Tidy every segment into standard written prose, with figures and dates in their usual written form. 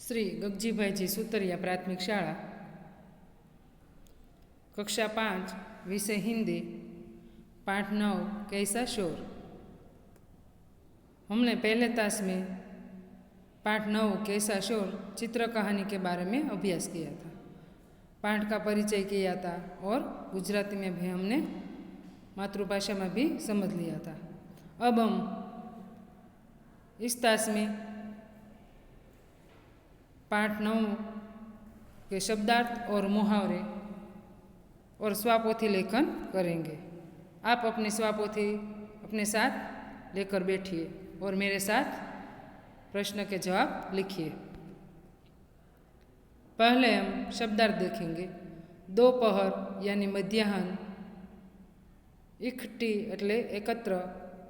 श्री गगजीभाईजी सुतरिया प्राथमिक शाला, कक्षा 5, विषय हिंदी, पाठ 9, कैसा शोर। हमने पहले तास में पाठ 9 कैसा शोर चित्र कहानी के बारे में अभ्यास किया था। पाठ का परिचय किया था और गुजराती में भी हमने मातृभाषा में भी समझ लिया था। अब हम इस तास में पाठ 9 के शब्दार्थ और मुहावरे और स्वापोथी लेखन करेंगे। आप अपनी स्वापोथी अपने साथ लेकर बैठिए और मेरे साथ प्रश्न के जवाब लिखिए। पहले हम शब्दार्थ देखेंगे। दोपहर यानी मध्याह्न, इकट्ठी એટલે एकत्र,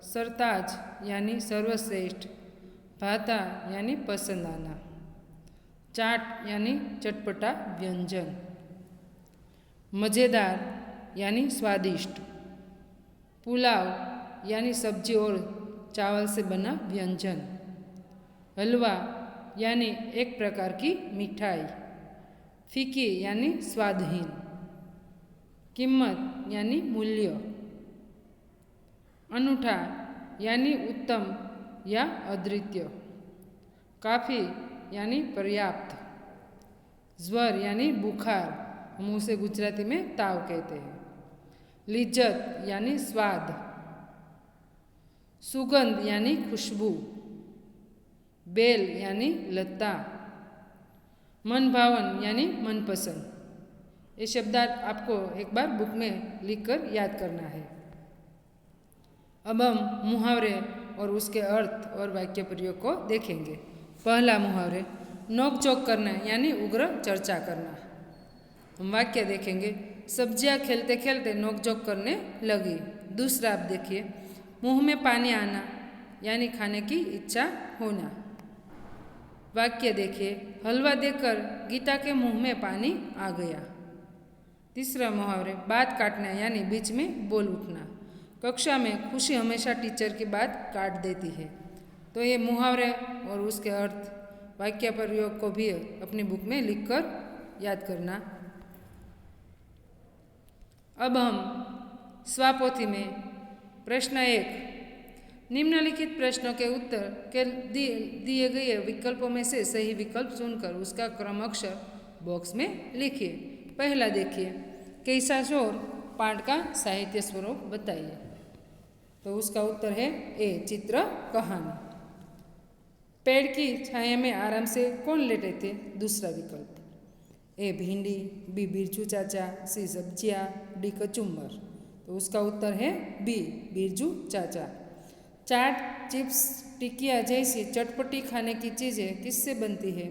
सरताज यानी सर्वश्रेष्ठ, भाता यानी पसंद आना, चाट यानी चटपटा व्यंजन, मज़ेदार यानी स्वादिष्ट, पुलाव यानी सब्जी और चावल से बना व्यंजन, हलवा यानी एक प्रकार की मिठाई, फीकी यानी स्वादहीन, कीमत यानी मूल्य, अनूठा यानी उत्तम या अद्वितीय, काफ़ी यानी पर्याप्त, ज्वर यानी बुखार, हम उसे गुजराती में ताव कहते हैं, लिज्जत यानी स्वाद, सुगंध यानी खुशबू, बेल यानी लता, मनभावन यानी मनपसंद। ये शब्दार्थ आपको एक बार बुक में लिखकर याद करना है। अब हम मुहावरे और उसके अर्थ और वाक्य प्रयोग को देखेंगे। पहला मुहावरे, नोक-झोंक करना यानी उग्र चर्चा करना। हम वाक्य देखेंगे। सब्जियां खेलते खेलते नोक-झोंक करने लगी। दूसरा आप देखिए, मुंह में पानी आना यानी खाने की इच्छा होना। वाक्य देखिए, हलवा देकर गीता के मुंह में पानी आ गया। तीसरा मुहावरे, बात काटना यानी बीच में बोल उठना। कक्षा में खुशी हमेशा टीचर की बात काट देती है। तो ये मुहावरे और उसके अर्थ वाक्य प्रयोग को भी अपनी बुक में लिखकर याद करना। अब हम स्वापोथी में प्रश्न 1, निम्नलिखित प्रश्नों के उत्तर के दिए गए विकल्पों में से सही विकल्प चुनकर उसका क्रम अक्षर बॉक्स में लिखिए। पहला देखिए, कैसा शोर पाठ का साहित्य स्वरूप बताइए। तो उसका उत्तर है ए, चित्र कहानी। पेड़ की छाया में आराम से कौन लेटे थे? दूसरा विकल्प। ए भिंडी, बी बिरजू चाचा, सी सब्जियाँ, डी कचुम्बर। तो उसका उत्तर है बी, बिरजू चाचा। चाट, चिप्स, टिकिया जैसी चटपटी खाने की चीज़ें किससे बनती है?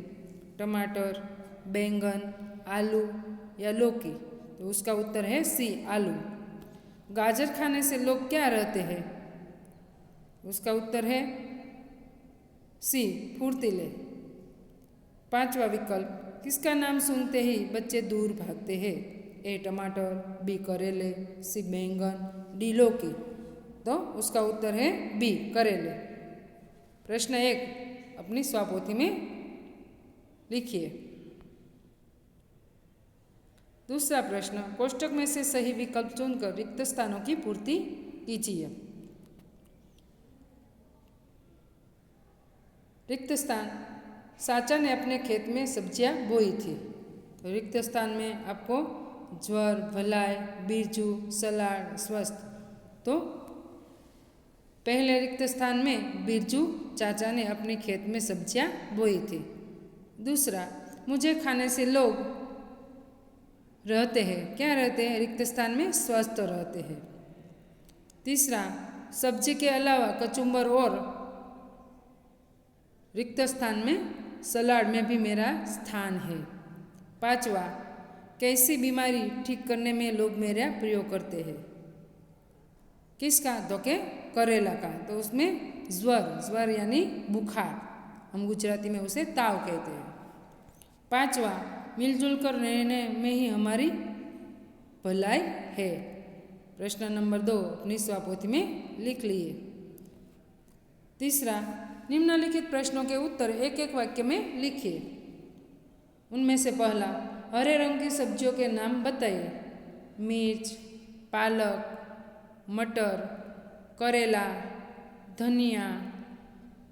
टमाटर, बैंगन, आलू या लौकी। तो उसका उत्तर है सी, आलू। गाजर खाने से लोग क्या रहते हैं? उसका उत्तर है सी, फुर्तीले। पांचवा विकल्प, किसका नाम सुनते ही बच्चे दूर भागते हैं? ए टमाटर, बी करेले, सी बैंगन, डी लौकी। तो उसका उत्तर है बी, करेले। प्रश्न 1 अपनी स्वापोथी में लिखिए। दूसरा प्रश्न, कोष्टक में से सही विकल्प चुनकर रिक्त स्थानों की पूर्ति कीजिए। रिक्त स्थान, साचा ने अपने खेत में सब्जियां बोई थी। तो रिक्त स्थान में आपको ज्वर, भलाई, बिरजू, सलाड, स्वस्थ। तो पहले रिक्त स्थान में बिरजू चाचा ने अपने खेत में सब्जियां बोई थी। दूसरा, मुझे खाने से लोग रहते हैं, क्या रहते हैं? रिक्त स्थान में स्वस्थ रहते हैं। तीसरा, सब्जी के अलावा कचुम्बर और रिक्त स्थान में सलाड में भी मेरा स्थान है। पांचवा, कैसी बीमारी ठीक करने में लोग मेरा प्रयोग करते हैं? किसका? तो के करेला का। तो उसमें ज्वर यानी बुखार, हम गुजराती में उसे ताव कहते हैं। पांचवा, मिलजुल कर रहने में ही हमारी भलाई है। प्रश्न नंबर 2 अपनी स्वापोथी में लिख लिए। तीसरा, निम्नलिखित प्रश्नों के उत्तर एक एक वाक्य में लिखिए। उनमें से पहला, हरे रंग की सब्जियों के नाम बताइए। मिर्च, पालक, मटर, करेला, धनिया,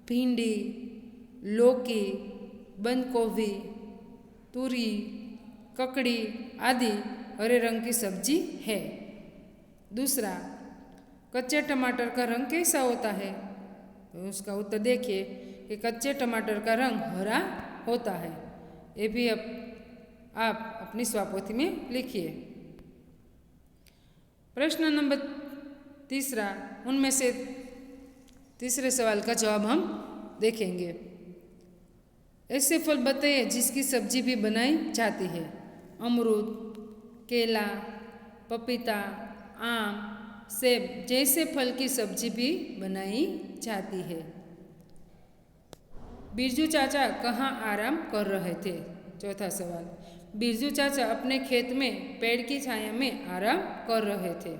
भिंडी, लौकी, बंद गोभी, तुरी, ककड़ी आदि हरे रंग की सब्जी है। दूसरा, कच्चे टमाटर का रंग कैसा होता है? तो उसका उत्तर देखिए कि कच्चे टमाटर का रंग हरा होता है। ये भी आप अपनी स्वापोथी में लिखिए। प्रश्न नंबर तीसरा, उनमें से तीसरे सवाल का जवाब हम देखेंगे। ऐसे फल बताइए जिसकी सब्जी भी बनाई जाती है। अमरूद, केला, पपीता, आम, सेब जैसे फल की सब्जी भी बनाई जाती है। बिरजू चाचा कहाँ आराम कर रहे थे? चौथा सवाल, बिरजू चाचा अपने खेत में पेड़ की छाया में आराम कर रहे थे।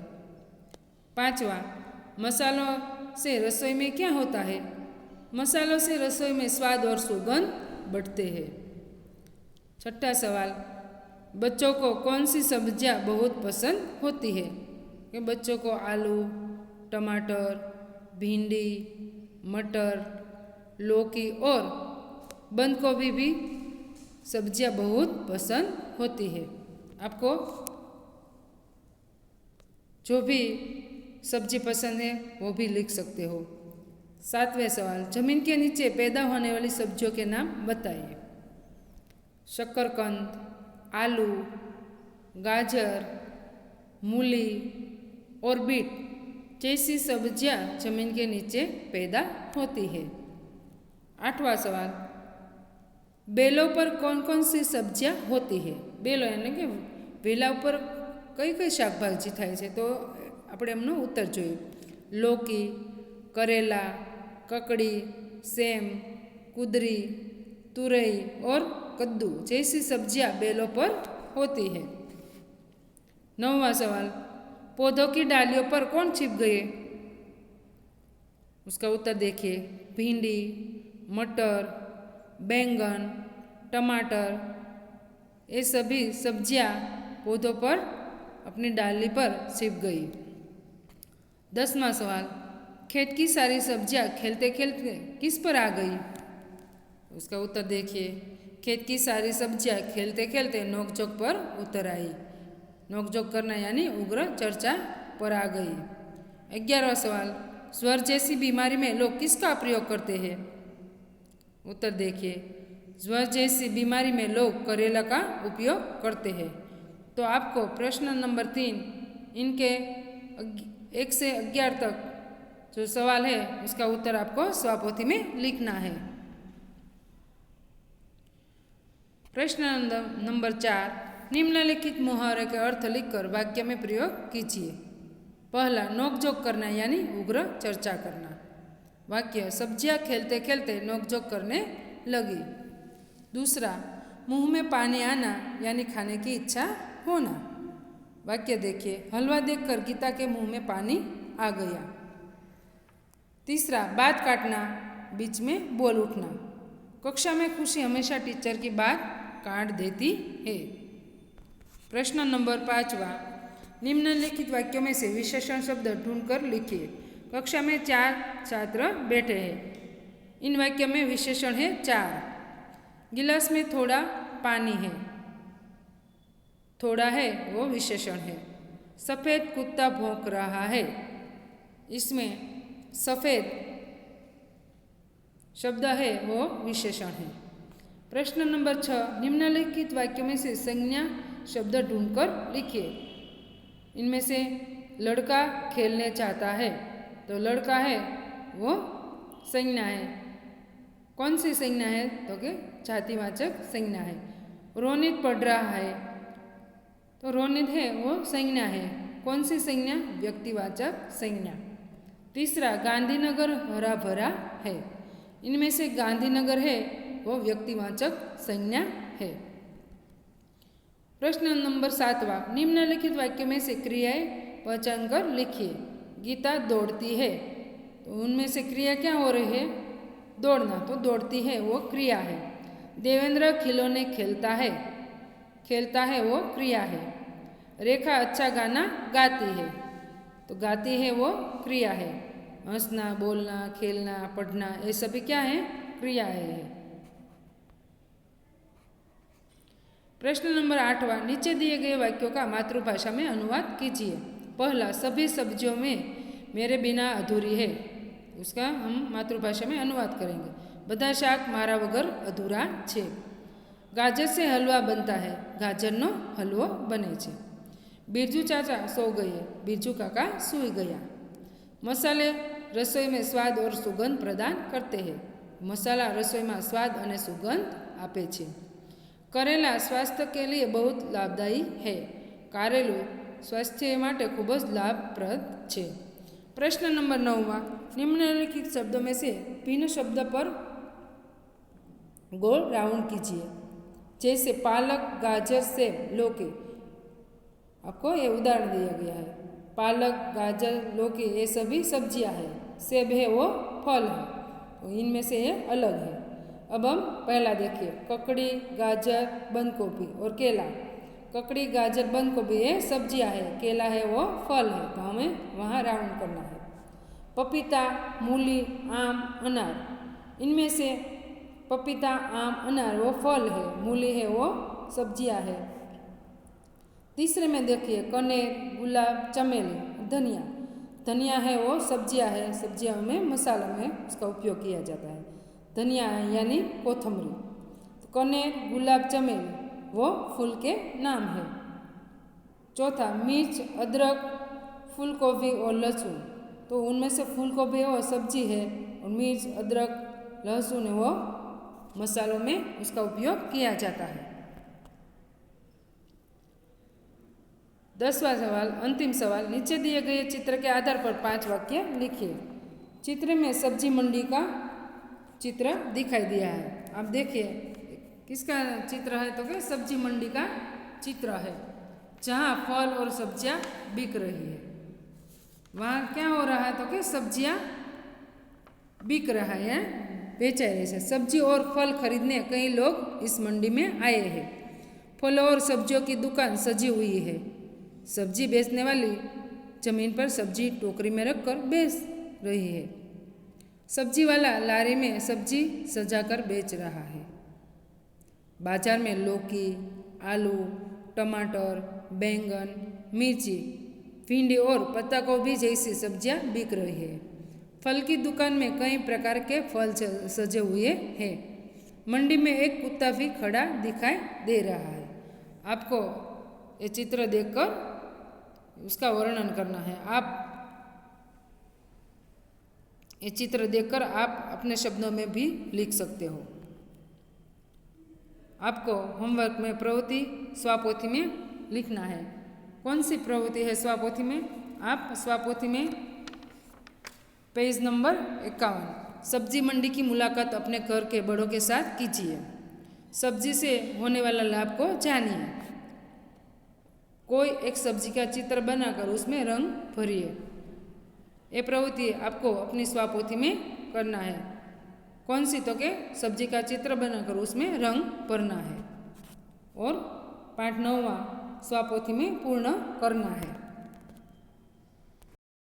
पांचवा, मसालों से रसोई में क्या होता है? मसालों से रसोई में स्वाद और सुगंध बढ़ते हैं। छठा सवाल, बच्चों को कौन सी सब्जियां बहुत पसंद होती है? कि बच्चों को आलू, टमाटर, भिंडी, मटर, लौकी और बंद गोभी भी सब्जियां बहुत पसंद होती है। आपको जो भी सब्जी पसंद है वो भी लिख सकते हो। सातवें सवाल, जमीन के नीचे पैदा होने वाली सब्जियों के नाम बताइए। शकरकंद, आलू, गाजर, मूली और बीट जैसी सब्जियां जमीन के नीचे पैदा होती है। आठवां सवाल, बेलों पर कौन कौन सी सब्जियां होती है? बेलो यानी कि વેલા ઉપર કઈ કઈ શાકભાજી થાય છે? તો આપણે એમનો ઉત્તર જોઈએ. લૌકી, करेला, ककड़ी, सेम, कुदरी, तुरई और कद्दू जैसी सब्जियां बेलों पर होती है। 9वां सवाल, पौधों की डालियों पर कौन छिप गए? उसका उत्तर देखिए। भिंडी, मटर, बैंगन, टमाटर ये सभी सब्जियां पौधों पर अपनी डाली पर छिप गई। 10वां सवाल, खेत की सारी सब्जियां खेलते खेलते किस पर आ गई? उसका उत्तर देखिए। खेत की सारी सब्जियां खेलते खेलते नोकझोंक पर उतर आई। नोकझोंक करना यानी उग्र चर्चा पर आ गई। 11वां सवाल, स्वर जैसी बीमारी में लोग किसका प्रयोग करते हैं? उत्तर देखिए। ज्वर जैसी बीमारी में लोग करेला का उपयोग करते हैं। तो आपको प्रश्न नंबर 3 इनके 1 से 11 तक जो सवाल है उसका उत्तर आपको स्वापोथी में लिखना है। प्रश्न नंबर 4, निम्नलिखित मुहावरे के अर्थ लिखकर वाक्य में प्रयोग कीजिए। पहला, नोकझोंक करना यानी उग्र चर्चा करना। वाक्य, सब्जियां खेलते खेलते नोकझोंक करने लगी। दूसरा, मुंह में पानी आना यानी खाने की इच्छा होना। वाक्य देखिए, हलवा देखकर गीता के मुंह में पानी आ गया। तीसरा, बात काटना, बीच में बोल उठना। कक्षा में खुशी हमेशा टीचर की बात काट देती है। प्रश्न नंबर 5वां, निम्नलिखित वाक्यों में से विशेषण शब्द ढूंढकर लिखिए। कक्षा में 4 छात्र बैठे हैं। इन वाक्यों में विशेषण है 4। गिलास में थोड़ा पानी है, थोड़ा है वो विशेषण है। सफ़ेद कुत्ता भौंक रहा है, इसमें सफ़ेद शब्द है वो विशेषण है। प्रश्न नंबर 6, निम्नलिखित वाक्यों में से संज्ञा शब्द ढूंढकर लिखिए। इनमें से लड़का खेलने चाहता है, तो लड़का है वो संज्ञा है। कौन सी संज्ञा है? तो कि जातिवाचक संज्ञा है। रोनित पढ़ रहा है, तो रोनित है वो संज्ञा है। कौन सी संज्ञा? व्यक्तिवाचक संज्ञा। तीसरा, गांधीनगर हरा भरा है। इनमें से गांधीनगर है वो व्यक्तिवाचक संज्ञा है। प्रश्न नंबर 7वां, निम्नलिखित वाक्य में से क्रियाएं पहचान कर लिखिए। गीता दौड़ती है, तो उनमें से क्रिया क्या हो रही है? दौड़ना, तो दौड़ती है वो क्रिया है। देवेंद्र खिलौने खेलता है वो क्रिया है। रेखा अच्छा गाना गाती है, तो गाती है वो क्रिया है। हंसना, बोलना, खेलना, पढ़ना, ये सभी क्या है? क्रियाएं है। प्रश्न नंबर 8वां, नीचे दिए गए वाक्यों का मातृभाषा में अनुवाद कीजिए। पहला, सभी सब्जियों में मेरे बिना अधूरी है, उसका हम मातृभाषा में अनुवाद करेंगे। બધા શાક મારા વગર અધૂરા છે। ગાજર से हलवा बनता है, ગાજરનો હલવો બને છે। बिरजू चाचा सो गए, बिरजू काका सूई गया। मसाले रसोई में स्वाद और सुगंध प्रदान करते हैं, मसाला रसोई में स्वाद और सुगंध आपे छे। करेला स्वास्थ्य के लिए बहुत लाभदायी है, कारेलू स्वास्थ्य माटे खूब ज लाभप्रद है। प्रश्न नंबर 9वां, निम्नलिखित शब्दों में से भिन्न शब्द पर गोल राउंड कीजिए, जैसे पालक, गाजर, सेब, लौकी। आपको ये उदाहरण दिया गया है। पालक, गाजर, लौकी ये सभी सब्जियां हैं, सेब है वो फल है, तो इनमें से ये अलग है। अब हम पहला देखिए, ककड़ी, गाजर, बंद गोभी और केला। ककड़ी, गाजर, बंद गोभी ये सब्जियां है, केला है वो फल है, तो हमें वहाँ राउंड करना है। पपीता, मूली, आम, अनार, इनमें से पपीता, आम, अनार वो फल है, मूली है वो सब्जियां है। तीसरे में देखिए, कनेर, गुलाब, चमेली, धनिया। धनिया है वो सब्जियां है, सब्जियों में मसालों में उसका उपयोग किया जाता है। धनिया यानी कोथमरी। तो कनेर, गुलाब, चमेली वो फूल के नाम है। चौथा, मिर्च, अदरक, फूल गोभी और लहसुन, तो उनमें से फूल गोभी वो सब्जी है और मिर्च, अदरक, लहसुन वो मसालों में उसका उपयोग किया जाता है। 10वां सवाल, अंतिम सवाल, नीचे दिए गए चित्र के आधार पर 5 वाक्य लिखिए। चित्र में सब्जी मंडी का चित्र दिखाई दिया है। आप देखिए किसका चित्र है, तो क्या सब्जी मंडी का चित्र है, जहाँ फल और सब्जियाँ बिक रही है। वहाँ क्या हो रहा है, तो क्या सब्जियाँ बिक रहा है, बेचा रहे हैं। सब्जी और फल खरीदने कई लोग इस मंडी में आए हैं। फलों और सब्जियों की दुकान सजी हुई है। सब्जी बेचने वाली जमीन पर सब्जी टोकरी में रखकर बेच रही है। सब्जी वाला लारी में सब्जी सजाकर बेच रहा है। बाजार में लौकी, आलू, टमाटर, बैंगन, मिर्ची, भिंडी और पत्ता गोभी जैसी सब्जियां बिक रही है। फल की दुकान में कई प्रकार के फल सजे हुए हैं। मंडी में एक कुत्ता भी खड़ा दिखाई दे रहा है। आपको ये चित्र देखकर उसका वर्णन करना है। आप ये चित्र देखकर आप अपने शब्दों में भी लिख सकते हो। आपको होमवर्क में प्रवृत्ति स्वापोथी में लिखना है। कौन सी प्रवृत्ति है स्वापोथी में? आप स्वापोथी में पेज नंबर 51, सब्जी मंडी की मुलाकात अपने घर के बड़ों के साथ कीजिए। सब्जी से होने वाला लाभ को जानिए। कोई एक सब्जी का चित्र बनाकर उसमें रंग भरिए। ये प्रवृत्ति आपको अपनी स्वापोथी में करना है। कौन सी? तो के सब्जी का चित्र बनाकर उसमें रंग भरना है और पाठ 9वां स्वापोथी में पूर्ण करना है।